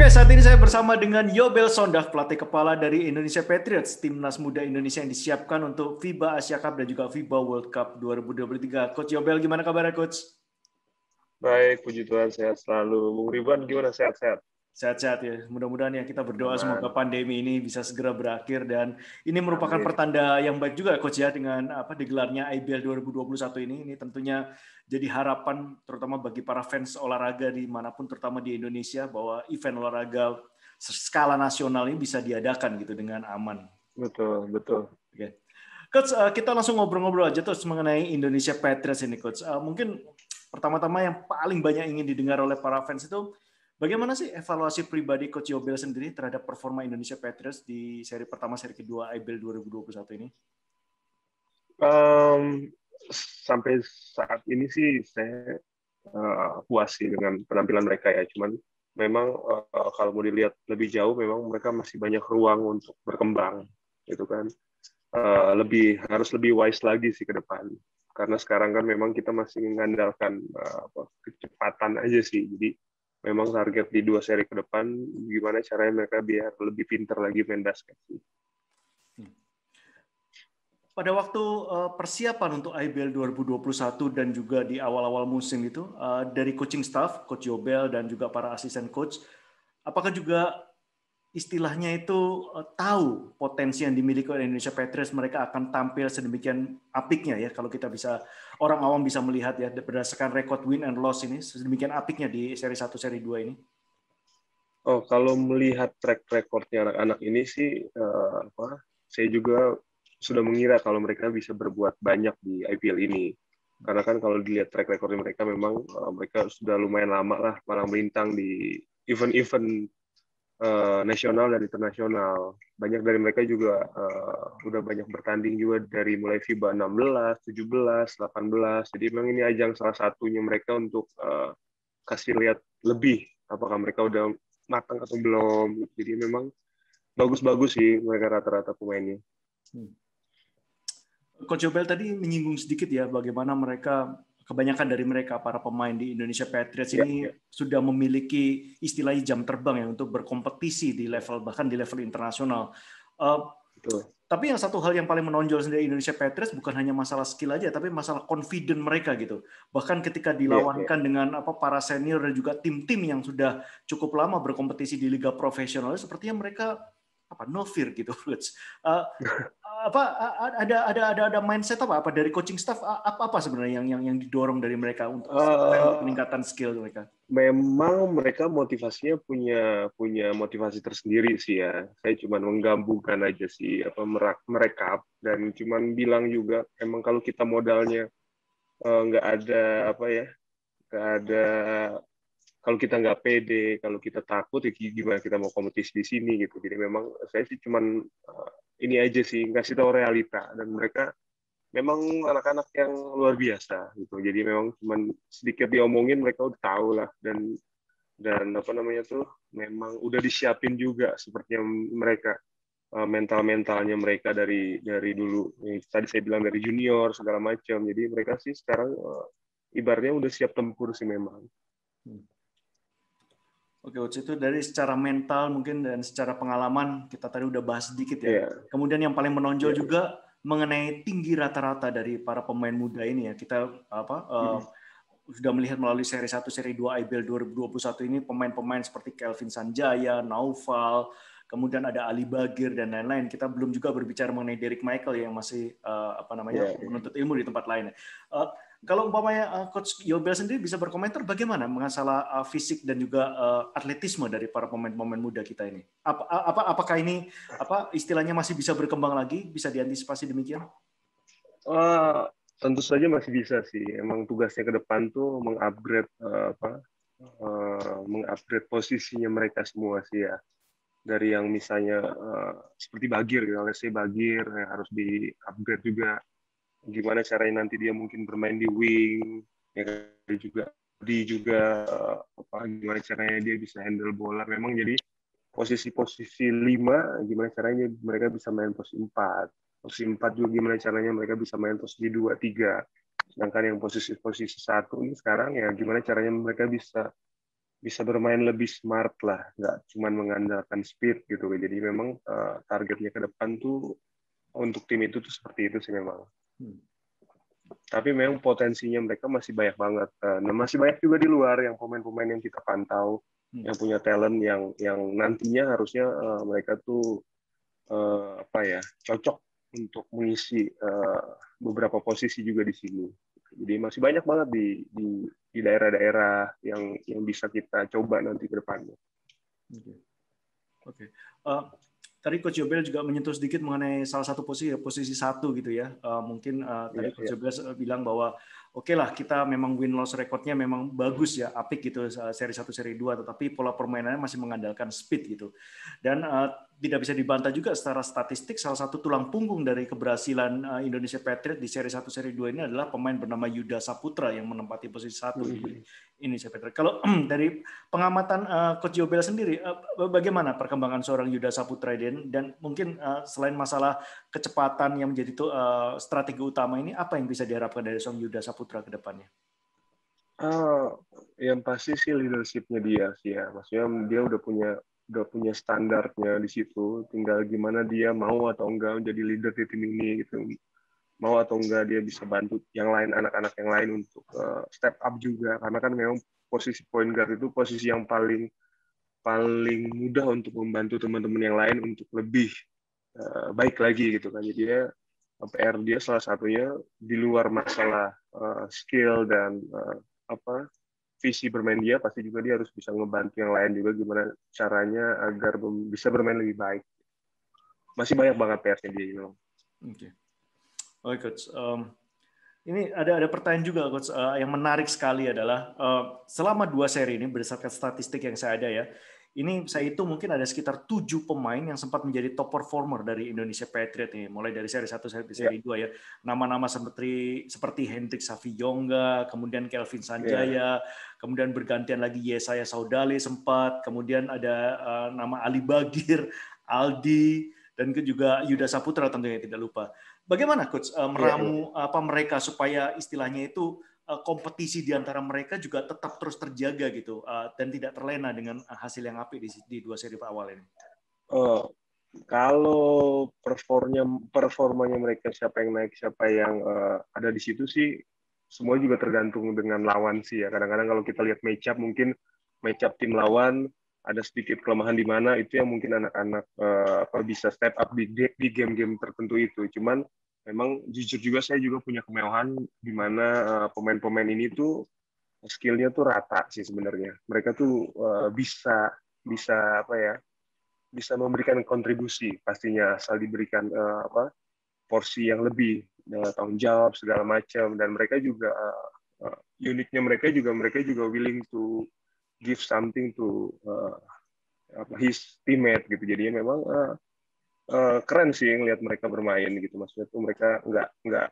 Saat ini saya bersama dengan Yobel Sondag, pelatih kepala dari Indonesia Patriots, timnas muda Indonesia yang disiapkan untuk FIBA Asia Cup dan juga FIBA World Cup 2023. Coach Yobel, gimana kabarnya, Coach? Baik, puji Tuhan, sehat selalu. Bung Ridwan, gimana sehat-sehat? Sehat-sehat ya. Mudah-mudahan ya kita berdoa semoga Aman. pandemi ini bisa segera berakhir dan ini merupakan Amin. pertanda yang baik juga, Coach ya, dengan digelarnya IBL 2021 ini. Ini tentunya jadi harapan terutama bagi para fans olahraga dimanapun, terutama di Indonesia, bahwa event olahraga skala nasional ini bisa diadakan gitu dengan aman. Betul, betul. Oke. Coach, kita langsung ngobrol-ngobrol aja terus mengenai Indonesia Patriots ini, Coach. Mungkin pertama-tama yang paling banyak ingin didengar oleh para fans itu, bagaimana sih evaluasi pribadi Coach Yobel sendiri terhadap performa Indonesia Patriots di seri pertama, seri kedua IBL 2021 ini? Sampai saat ini sih saya puas sih dengan penampilan mereka ya. Cuman memang kalau mau dilihat lebih jauh, memang mereka masih banyak ruang untuk berkembang, gitu kan. Harus lebih wise lagi sih ke depan. Karena sekarang kan memang kita masih mengandalkan kecepatan aja sih. Jadi memang target di 2 seri ke depan, gimana caranya mereka biar lebih pintar lagi main basket sih. Pada waktu persiapan untuk IBL 2021 dan juga di awal-awal musim itu, dari coaching staff, Coach Yobel dan juga para asisten coach, apakah juga istilahnya itu tahu potensi yang dimiliki oleh Indonesia Patriots, mereka akan tampil sedemikian apiknya ya, kalau kita bisa, orang awam bisa melihat ya, berdasarkan record win and loss ini, sedemikian apiknya di seri 1, seri 2 ini? Oh, kalau melihat track recordnya anak-anak ini sih, saya juga sudah mengira kalau mereka bisa berbuat banyak di IPL ini. Karena kan kalau dilihat track recordnya mereka, memang mereka sudah lumayan lama lah malang melintang di event-event nasional dan internasional. Banyak dari mereka juga udah banyak bertanding juga dari mulai FIBA 16, 17, 18. Jadi memang ini ajang salah satunya mereka untuk kasih lihat lebih apakah mereka udah matang atau belum. Jadi memang bagus-bagus sih mereka rata-rata pemainnya. Coach Yobel tadi menyinggung sedikit ya bagaimana mereka, kebanyakan dari mereka para pemain di Indonesia Patriots ini sudah memiliki istilahnya jam terbang ya untuk berkompetisi di level, bahkan di level internasional. Betul. Tapi yang satu hal yang paling menonjol sendiri Indonesia Patriots bukan hanya masalah skill aja, tapi masalah confident mereka gitu. Bahkan ketika dilawankan dengan para senior dan juga tim-tim yang sudah cukup lama berkompetisi di liga profesional, sepertinya mereka no fear gitu. Ada mindset apa dari coaching staff, apa sebenarnya yang didorong dari mereka untuk peningkatan skill mereka? Memang mereka motivasinya punya motivasi tersendiri sih ya. Saya cuma menggabungkan aja sih, merekap dan cuma bilang juga emang kalau kita modalnya nggak ada nggak ada, kalau kita nggak pede, kalau kita takut ya gimana kita mau kompetisi di sini gitu. Jadi memang saya sih cuma ini aja sih, ngasih tahu realita, dan mereka memang anak-anak yang luar biasa gitu. Jadi memang cuma sedikit diomongin mereka udah tahu lah, dan memang udah disiapin juga sepertinya mereka, mentalnya mereka dari dulu. Tadi saya bilang dari junior segala macam. Jadi mereka sih sekarang ibaratnya udah siap tempur sih memang. Oke, Coach, itu dari secara mental mungkin dan secara pengalaman kita tadi udah bahas sedikit ya. Kemudian yang paling menonjol juga mengenai tinggi rata-rata dari para pemain muda ini ya. Kita sudah melihat melalui seri 1, seri 2 IBL 2021 ini pemain-pemain seperti Kelvin Sanjaya, Naufal, kemudian ada Ali Bagir dan lain-lain. Kita belum juga berbicara mengenai Derek Michael yang masih menuntut ilmu di tempat lain. Kalau umpamanya Coach Yobel sendiri bisa berkomentar bagaimana masalah fisik dan juga atletisme dari para pemain-pemain muda kita ini? Apakah ini istilahnya masih bisa berkembang lagi, bisa diantisipasi demikian? Tentu saja masih bisa sih. Emang tugasnya ke depan tuh mengupgrade posisinya mereka semua sih ya. Dari yang misalnya seperti Bagir, kalau saya Bagir harus di-upgrade juga. Gimana caranya nanti dia mungkin bermain di wing, ya juga gimana caranya dia bisa handle bola. Memang jadi posisi-posisi 5, gimana caranya mereka bisa main posisi 4. Posisi 4 juga gimana caranya mereka bisa main posisi 2, 3. Sedangkan yang posisi 1 ini sekarang ya gimana caranya mereka bisa bisa bermain lebih smart lah, nggak cuma mengandalkan speed gitu. Jadi memang targetnya ke depan tuh untuk tim itu tuh seperti itu sih memang. Tapi memang potensinya mereka masih banyak banget. Nah, masih banyak juga di luar yang pemain-pemain yang kita pantau, yang punya talent yang nantinya harusnya mereka tuh apa ya, cocok untuk mengisi beberapa posisi juga di sini. Jadi masih banyak banget di daerah-daerah yang bisa kita coba nanti ke depannya. Oke. Tadi Coach Yobel juga menyentuh sedikit mengenai salah satu posisi satu gitu ya. Mungkin tadi Coach Yobel bilang bahwa oke lah kita memang win-loss recordnya memang bagus ya, apik gitu seri 1, seri 2, tetapi pola permainannya masih mengandalkan speed gitu. Dan tidak bisa dibantah juga secara statistik salah satu tulang punggung dari keberhasilan Indonesia Patriots di seri 1, seri 2 ini adalah pemain bernama Yuda Saputra yang menempati posisi 1 di Indonesia Patriots. Kalau dari pengamatan Coach Yobel sendiri, bagaimana perkembangan seorang Yuda Saputra dan mungkin selain masalah kecepatan yang menjadi strategi utama ini, apa yang bisa diharapkan dari seorang Yuda Saputra ke depannya? Yang pasti sih leadership-nya dia sih ya. Maksudnya dia udah punya standarnya di situ. Tinggal gimana dia mau atau enggak menjadi leader di tim ini gitu. Mau atau enggak dia bisa bantu yang lain, anak-anak yang lain untuk step up juga. Karena kan memang posisi point guard itu posisi yang paling mudah untuk membantu teman-teman yang lain untuk lebih baik lagi gitu kan. Jadi dia PR dia salah satunya di luar masalah skill dan visi bermain dia, pasti juga dia harus bisa ngebantu yang lain juga gimana caranya agar bisa bermain lebih baik. Masih banyak banget PR-nya dia. Oke. Oke, Coach. Ini ada pertanyaan juga, Coach, yang menarik sekali adalah selama 2 seri ini berdasarkan statistik yang saya ada ya, ini saya itu mungkin ada sekitar 7 pemain yang sempat menjadi top performer dari Indonesia Patriots ini, mulai dari seri 1 sampai seri 2 ya. Nama-nama seperti Hendrik Saviyonga, kemudian Kelvin Sanjaya, kemudian bergantian lagi Yesaya Saudale sempat, kemudian ada nama Ali Bagir, Aldi, dan juga Yuda Saputra tentunya tidak lupa. Bagaimana Coach meramu mereka supaya istilahnya itu kompetisi di antara mereka juga tetap terus terjaga gitu dan tidak terlena dengan hasil yang apik di 2 seri awal ini? Kalau performanya mereka siapa yang naik, siapa yang ada di situ sih semua juga tergantung dengan lawan sih ya. Kadang-kadang kalau kita lihat match up, mungkin match up tim lawan ada sedikit kelemahan di mana itu yang mungkin anak-anak bisa step up di game-game tertentu itu. Cuman memang jujur juga saya juga punya kemewahan di mana pemain-pemain ini tuh skill-nya tuh rata sih sebenarnya. Mereka tuh bisa memberikan kontribusi pastinya asal diberikan porsi yang lebih, tanggung jawab segala macam, dan mereka juga uniknya mereka juga willing to give something to his teammate gitu. Jadi memang keren sih ngelihat mereka bermain gitu. Maksudnya tuh mereka nggak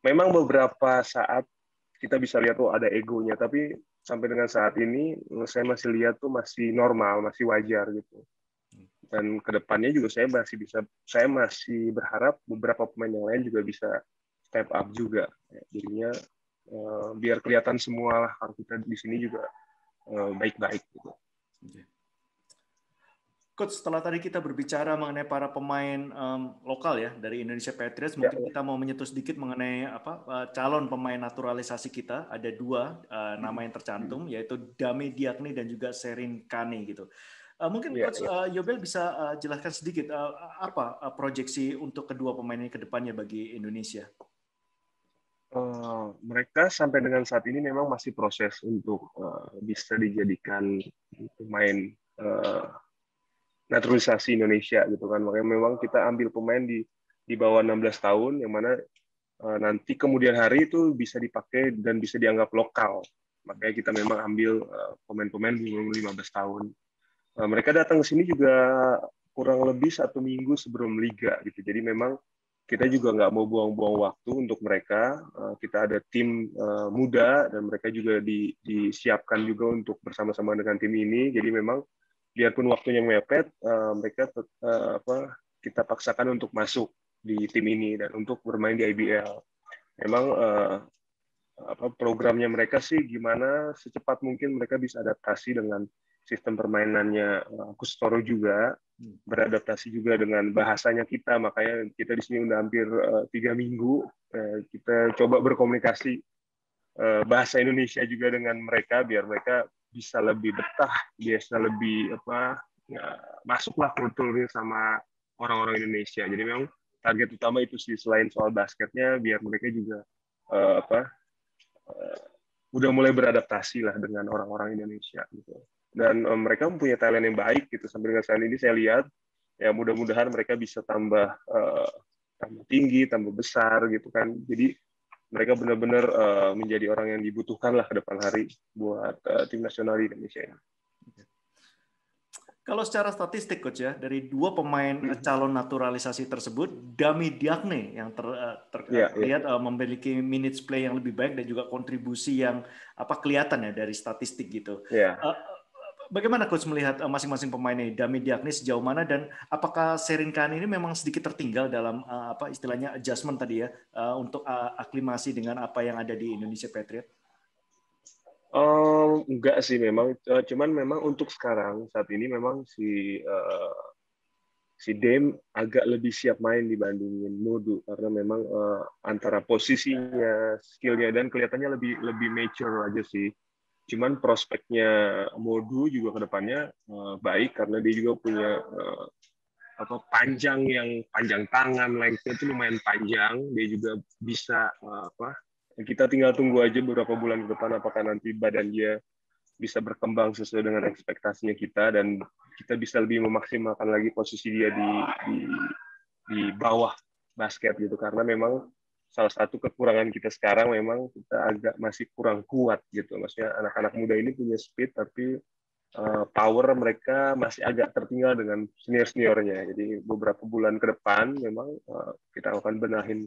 memang beberapa saat kita bisa lihat tuh ada egonya, tapi sampai dengan saat ini saya masih lihat tuh masih normal, masih wajar gitu. Dan kedepannya juga saya masih berharap beberapa pemain yang lain juga bisa step up juga. Jadinya biar kelihatan semua lah kalau kita di sini juga baik-baik gitu. Coach, setelah tadi kita berbicara mengenai para pemain lokal ya dari Indonesia Patriots, mungkin kita mau menyentuh sedikit mengenai calon pemain naturalisasi kita. Ada 2 nama yang tercantum, yaitu Dame Diakne dan juga Sherin Kane gitu. Mungkin Coach Yobel bisa jelaskan sedikit apa proyeksi untuk kedua pemain ini ke depannya bagi Indonesia? Mereka sampai dengan saat ini memang masih proses untuk bisa dijadikan pemain naturalisasi Indonesia gitu kan. Makanya memang kita ambil pemain di bawah 16 tahun yang mana nanti kemudian hari itu bisa dipakai dan bisa dianggap lokal. Makanya kita memang ambil pemain-pemain di umur 15 tahun. Mereka datang ke sini juga kurang lebih 1 minggu sebelum liga gitu. Jadi memang kita juga nggak mau buang-buang waktu untuk mereka. Kita ada tim muda dan mereka juga disiapkan juga untuk bersama-sama dengan tim ini. Jadi memang biarpun waktunya mepet, mereka kita paksakan untuk masuk di tim ini dan untuk bermain di IBL. Memang programnya mereka sih gimana secepat mungkin mereka bisa adaptasi dengan sistem permainannya Coach Toro juga, beradaptasi juga dengan bahasanya kita, makanya kita di sini udah hampir 3 minggu kita coba berkomunikasi bahasa Indonesia juga dengan mereka biar mereka bisa lebih betah, bisa lebih masuklah kulturnya sama orang-orang Indonesia. Jadi memang target utama itu sih, selain soal basketnya, biar mereka juga udah mulai beradaptasi lah dengan orang-orang Indonesia gitu. Dan mereka mempunyai talent yang baik gitu. Sampai dengan saat ini saya lihat ya mudah-mudahan mereka bisa tambah tinggi, tambah besar gitu kan. Jadi mereka benar-benar menjadi orang yang dibutuhkan lah ke depan hari buat tim nasional Indonesia ini. Kalau secara statistik Coach ya, dari 2 pemain calon naturalisasi tersebut, Dami Diagne yang terlihat memiliki minutes play yang lebih baik dan juga kontribusi yang kelihatan ya dari statistik gitu. Bagaimana Coach melihat masing-masing pemain ini, Dami Diagne sejauh mana, dan apakah Sherin Khan ini memang sedikit tertinggal dalam istilahnya adjustment tadi ya, untuk aklimasi dengan apa yang ada di Indonesia Patriot? Enggak sih memang, cuman memang untuk sekarang saat ini memang si Dame agak lebih siap main dibandingin Modu karena memang antara posisinya, skillnya dan kelihatannya lebih mature aja sih. Cuman prospeknya Modu juga kedepannya baik karena dia juga punya panjang tangan, lengthnya itu lumayan panjang. Dia juga bisa kita tinggal tunggu aja beberapa bulan ke depan apakah nanti badan dia bisa berkembang sesuai dengan ekspektasinya kita dan kita bisa lebih memaksimalkan lagi posisi dia di bawah basket gitu, karena memang salah satu kekurangan kita sekarang memang kita agak masih kurang kuat gitu. Maksudnya anak-anak muda ini punya speed tapi power mereka masih agak tertinggal dengan senior-seniornya. Jadi beberapa bulan ke depan memang kita akan benahin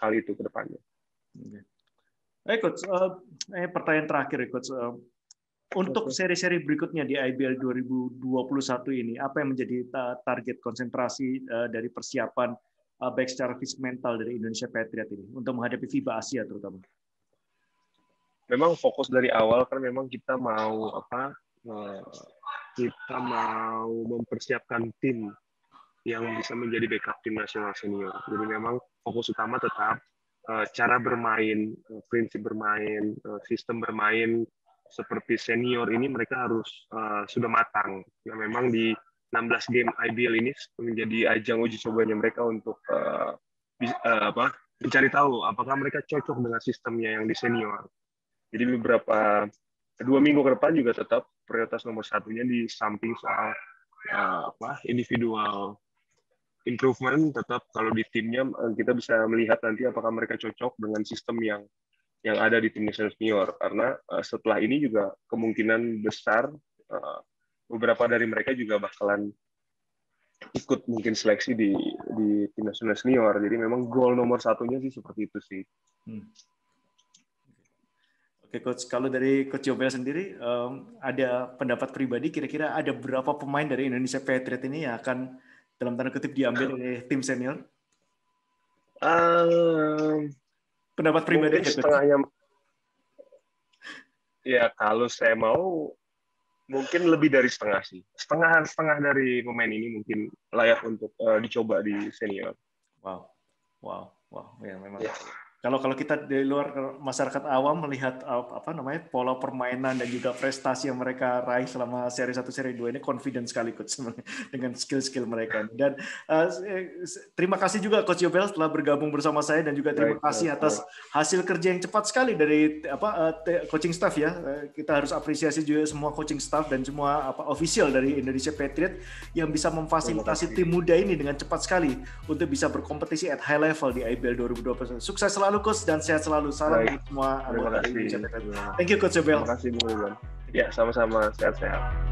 hal itu ke depannya. Coach, pertanyaan terakhir Coach. Untuk seri-seri berikutnya di IBL 2021 ini, apa yang menjadi target konsentrasi dari persiapan baik secara fisik mental dari Indonesia Patriot ini untuk menghadapi FIBA Asia terutama? Memang fokus dari awal kan memang kita mau mempersiapkan tim yang bisa menjadi backup tim nasional senior. Jadi memang fokus utama tetap cara bermain, prinsip bermain, sistem bermain seperti senior ini mereka harus sudah matang. Ya, memang di 16 game IBL ini menjadi ajang uji cobanya mereka untuk mencari tahu apakah mereka cocok dengan sistemnya yang di senior. Jadi beberapa 2 minggu ke depan juga tetap prioritas nomor satunya di samping soal individual improvement, tetap kalau di timnya kita bisa melihat nanti apakah mereka cocok dengan sistem yang ada di tim nasional senior, karena setelah ini juga kemungkinan besar beberapa dari mereka juga bakalan ikut mungkin seleksi di tim nasional senior. Jadi memang goal nomor satunya sih seperti itu sih. Oke Coach, kalau dari Coach Yobel sendiri ada pendapat pribadi kira-kira ada berapa pemain dari Indonesia Patriot ini yang akan dalam tanda kutip diambil oleh tim senior? Pendapat pribadi mungkin setengahnya. Ya kalau saya mau mungkin lebih dari setengah sih. Setengah dari pemain ini mungkin layak untuk dicoba di senior. Wow. Ya memang. Ya. Kalau kita di luar masyarakat awam melihat pola permainan dan juga prestasi yang mereka raih selama seri 1 seri 2 ini confident sekali Coach dengan skill mereka. Dan terima kasih juga Coach Yobel telah bergabung bersama saya dan juga terima kasih atas hasil kerja yang cepat sekali dari coaching staff ya. Kita harus apresiasi juga semua coaching staff dan semua official dari Indonesia Patriot yang bisa memfasilitasi tim muda ini dengan cepat sekali untuk bisa berkompetisi at high level di IBL 2021. Sukses selalu Coach dan sehat selalu. Salam untuk semua anggota Indonesia Patriot. Thank you Coach Yobel. Terima kasih Bu. Ya, sama-sama, sehat-sehat.